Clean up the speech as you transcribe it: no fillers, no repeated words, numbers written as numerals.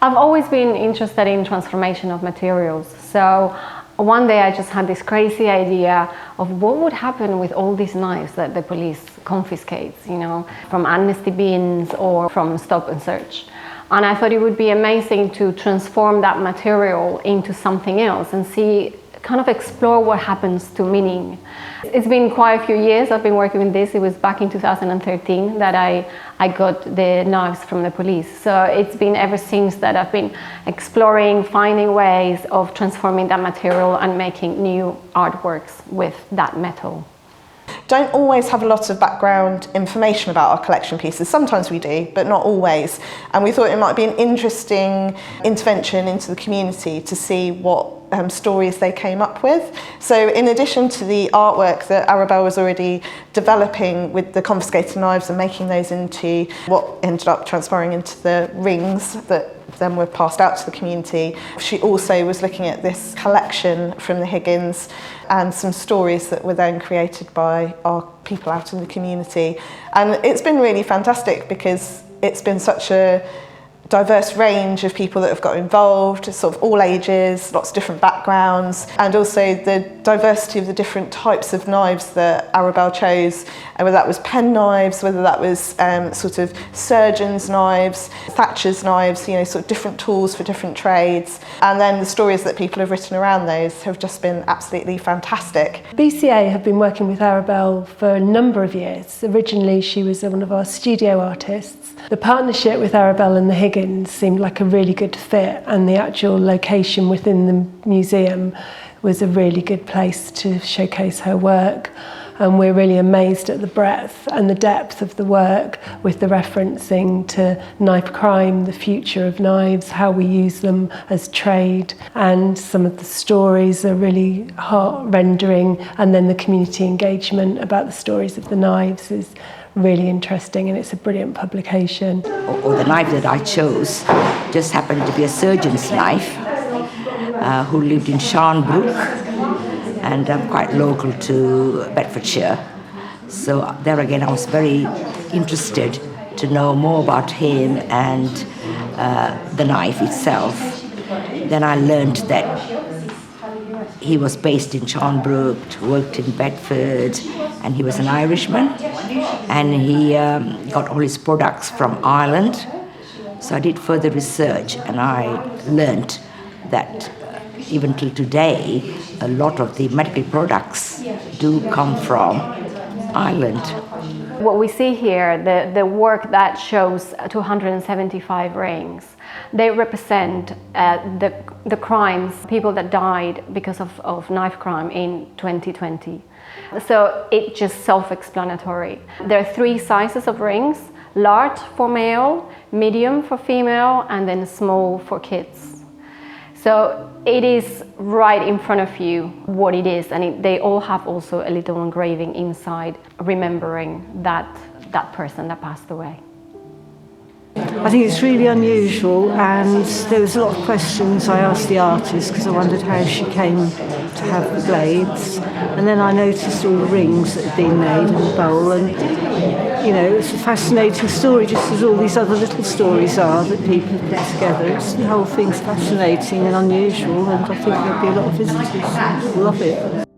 I've always been interested in transformation of materials. So one day I just had this crazy idea of what would happen with all these knives that the police confiscates, from amnesty bins or from stop and search. And I thought it would be amazing to transform that material into something else and kind of explore what happens to meaning. It's been quite a few years I've been working with this. It was back in 2013 that I got the knives from the police. So it's been ever since that I've been exploring, finding ways of transforming that material and making new artworks with that metal. Don't always have a lot of background information about our collection pieces. Sometimes we do, but not always. And we thought it might be an interesting intervention into the community to see what stories they came up with. So in addition to the artwork that Arabelle was already developing with the confiscated knives and making those into what ended up transferring into the rings that then were passed out to the community, she also was looking at this collection from the Higgins and some stories that were then created by our people out in the community. And it's been really fantastic because it's been such a diverse range of people that have got involved, sort of all ages, lots of different backgrounds, and also the diversity of the different types of knives that Arabelle chose, whether that was pen knives, whether that was sort of surgeon's knives, thatcher's knives, sort of different tools for different trades. And then the stories that people have written around those have just been absolutely fantastic. BCA have been working with Arabelle for a number of years. Originally she was one of our studio artists. The partnership with Arabelle and the Higgins seemed like a really good fit, and the actual location within the museum was a really good place to showcase her work. And we're really amazed at the breadth and the depth of the work, with the referencing to knife crime, the future of knives, how we use them as trade, and some of the stories are really heart-rendering, and then the community engagement about the stories of the knives is really interesting, and it's a brilliant publication. Or the knife that I chose just happened to be a surgeon's knife who lived in Sharnbrook, and I'm quite local to Bedfordshire. So there again I was very interested to know more about him and the knife itself. Then I learned that he was based in Sharnbrook, worked in Bedford, and he was an Irishman, and he got all his products from Ireland. So I did further research, and I learned that even till today, a lot of the medical products do come from Ireland. What we see here, the work that shows 275 rings, they represent the crimes, people that died because of knife crime in 2020. So it's just self-explanatory. There are 3 sizes of rings: large for male, medium for female, and then small for kids. So it is right in front of you what it is, and they all have also a little engraving inside, remembering that person that passed away. I think it's really unusual, and there was a lot of questions I asked the artist because I wondered how she came to have the blades, and then I noticed all the rings that had been made in the bowl, and it's a fascinating story, just as all these other little stories are that people have put together. The whole thing's fascinating and unusual, and I think there'll be a lot of visitors who love it.